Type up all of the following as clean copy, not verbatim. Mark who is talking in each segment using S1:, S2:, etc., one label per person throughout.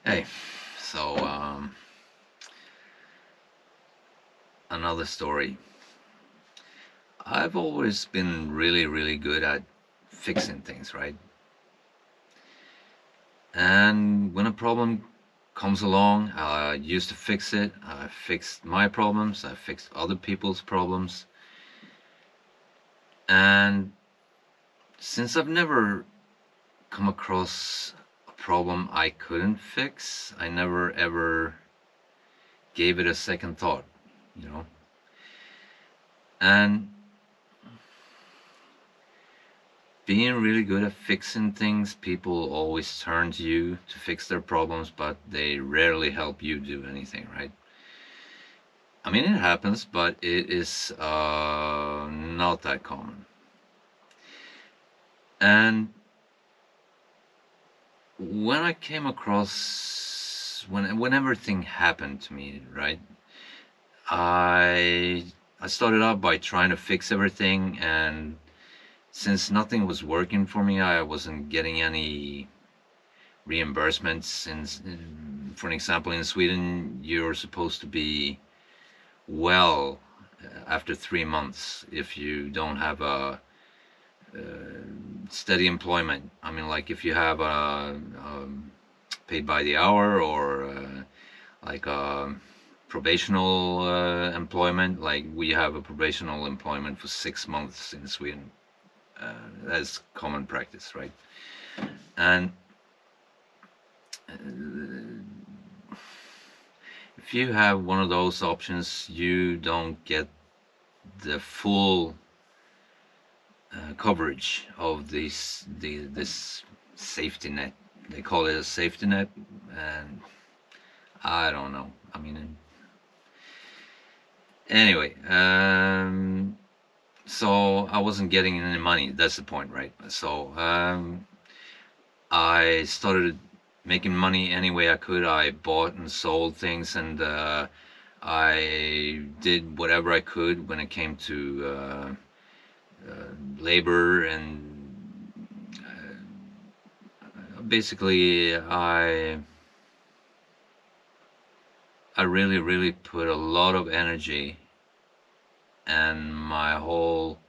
S1: Hey, so another story. I've always been really, really good at fixing things, right? And when a problem comes along, I used to fix it. I fixed my problems, I fixed other people's problems. And since I've never come across a problem I couldn't fix, I never ever gave it a second thought, you know? And being really good at fixing things, people always turn to you to fix their problems, but they rarely help you do anything, right? I mean, it happens, but it is not that common. And when I came across when everything happened to me, right? I I started out by trying to fix everything, and since nothing was working for me, I wasn't getting any reimbursements. Since, for an example, in Sweden, you're supposed to be well after 3 months if you don't have a steady employment. I mean, like if you have a, paid by the hour or like a probational employment. Like we have a probational employment for 6 months in Sweden. That's common practice, right? And if you have one of those options, you don't get the full coverage of this safety net. They call it a safety net, and I don't know. I mean, anyway, so I wasn't getting any money. That's the point, right? So I started making money any way I could. I bought and sold things, and I did whatever I could when it came to labor, and basically I really, really put a lot of energy and my all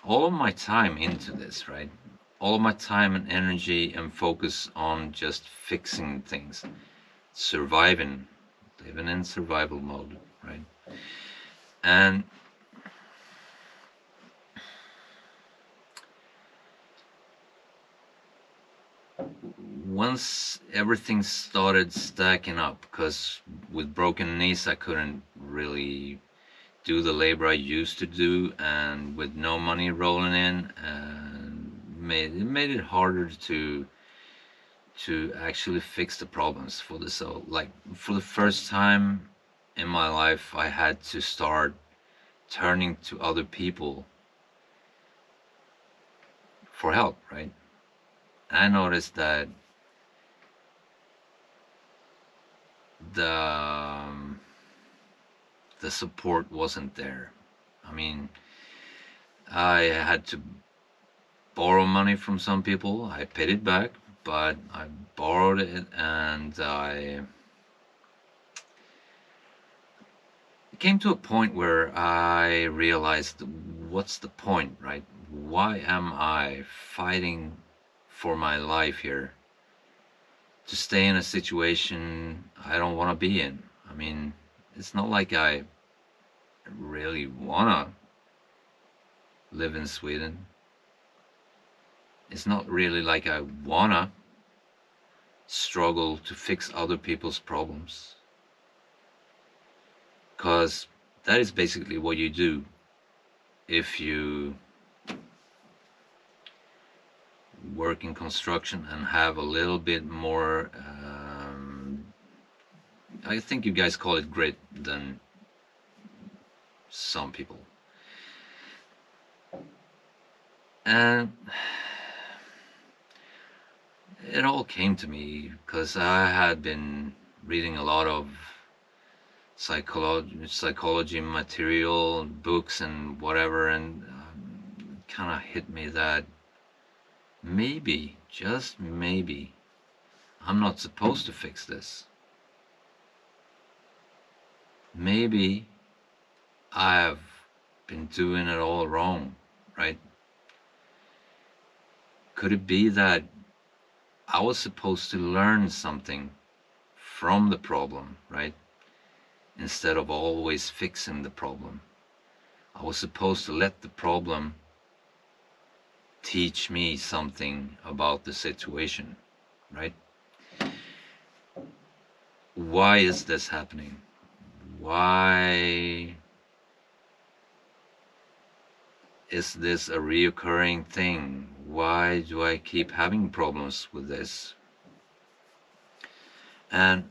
S1: of my time into this, right? All of my time and energy and focus on just fixing things, surviving, living in survival mode, right? And once everything started stacking up, because with broken knees I couldn't really do the labor I used to do, and with no money rolling in, and made it harder to actually fix the problems for the so like for the first time in my life I had to start turning to other people for help, right? And I noticed that the the support wasn't there. I mean, I had to borrow money from some people. I paid it back, but I borrowed it, and I it came to a point where I realized, what's the point, right? Why am I fighting for my life here to stay in a situation I don't want to be in? I mean, it's not like I really want to live in Sweden. It's not really like I want to struggle to fix other people's problems. Because that is basically what you do if you work in construction and have a little bit more, I think you guys call it grit than some people. And it all came to me because I had been reading a lot of psychology material, books, and whatever, and kind of hit me that maybe, just maybe, I'm not supposed to fix this. Maybe I've been doing it all wrong, right? Could it be that I was supposed to learn something from the problem, right? Instead of always fixing the problem. I was supposed to let the problem teach me something about the situation, right? Why is this happening? Why is this a reoccurring thing? Why do I keep having problems with this? And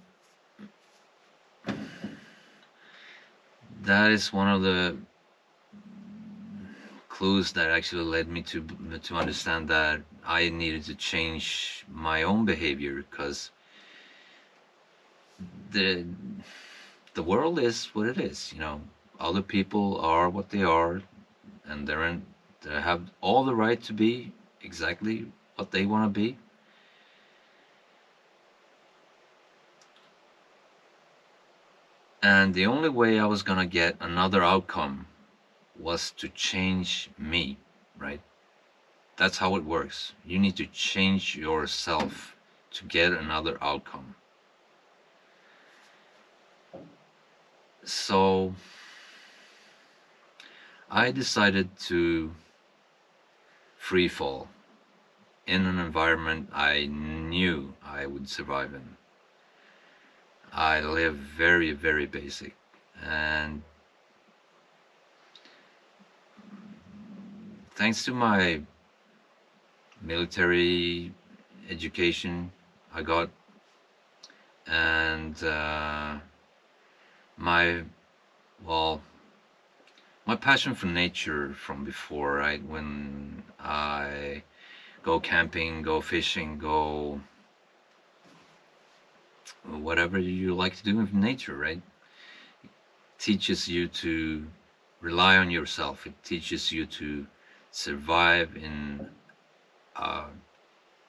S1: that is one of the clues that actually led me to understand that I needed to change my own behavior, because the the world is what it is, you know. Other people are what they are, and they have all the right to be exactly what they want to be. And the only way I was gonna get another outcome was to change me, right? That's how it works. You need to change yourself to get another outcome. So I decided to free fall in an environment I knew I would survive in. I live very, very basic. And thanks to my military education I got, and my, well, my passion for nature from before, right? When I go camping, go fishing, go whatever you like to do with nature, right? Teaches you to rely on yourself. It teaches you to survive in, uh,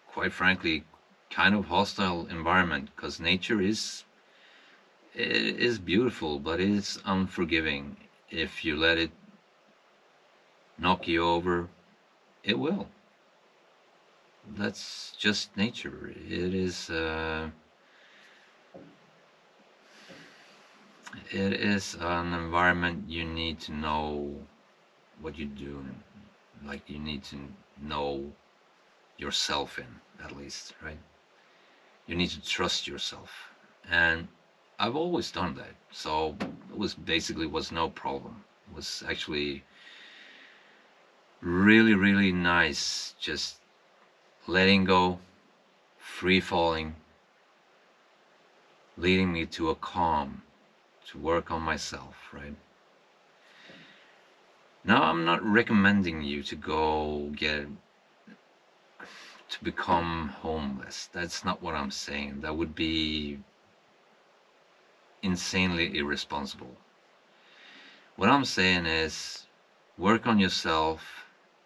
S1: quite frankly, kind of hostile environment, because nature is beautiful, but it's unforgiving. If you let it knock you over, it will. That's just nature. It is an environment you need to know what you're doing. Like, you need to know yourself in, at least, right? You need to trust yourself. And I've always done that. So it was no problem. It was actually really, really nice just letting go, free falling, leading me to a calm, to work on myself, right? Now, I'm not recommending you to to become homeless. That's not what I'm saying. That would be insanely irresponsible. What I'm saying is, work on yourself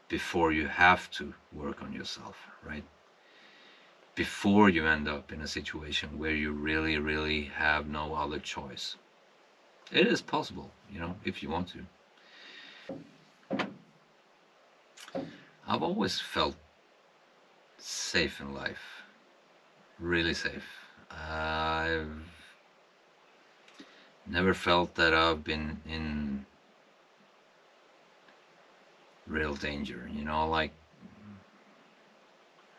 S1: before you have to work on yourself, right? Before you end up in a situation where you really, really have no other choice. It is possible, you know, if you want to. I've always felt safe in life, really safe. I've never felt that I've been in real danger, you know, like,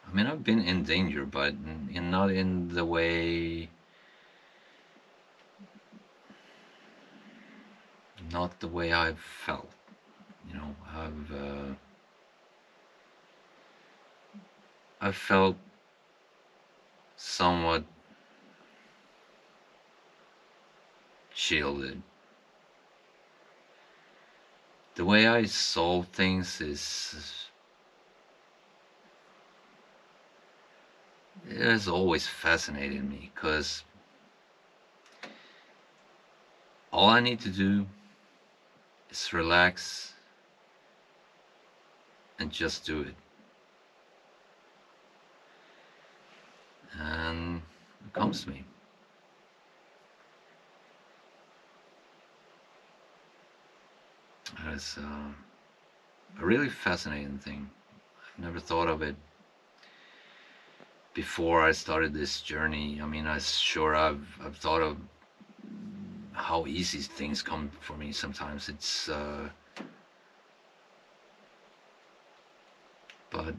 S1: I mean, I've been in danger, but not in the way, not the way I've felt. You know, I've felt somewhat shielded. The way I solve things it has always fascinated me, because all I need to do is relax and just do it. and it comes to me. It's a really fascinating thing. I've never thought of it before I started this journey. I mean, I've thought of how easy things come for me sometimes. It's but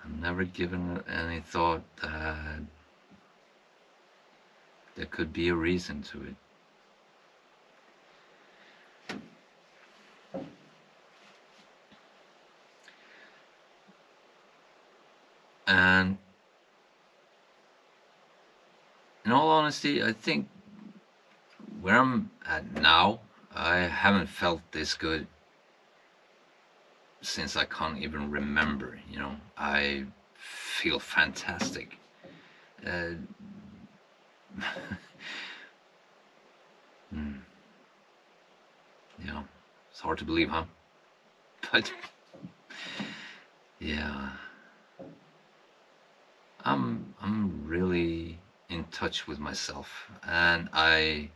S1: I've never given any thought that there could be a reason to it. And in all honesty, I think where I'm at now, I haven't felt this good since I can't even remember. I feel fantastic. Uh, yeah, it's hard to believe, huh? But yeah, I'm really in touch with myself, and I'm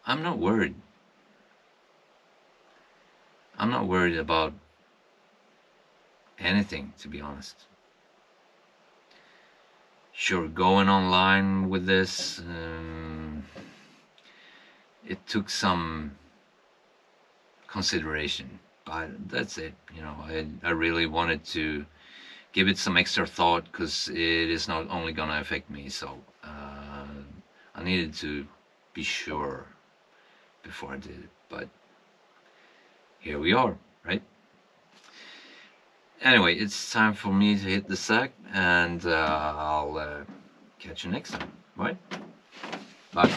S1: not worried. I'm not worried about anything, to be honest. Sure, going online with this, it took some consideration, but that's it. I really wanted to give it some extra thought because it is not only gonna affect me. So I needed to be sure before I did it. But here we are, right? Anyway, it's time for me to hit the sack, and I'll catch you next time. Right? Bye.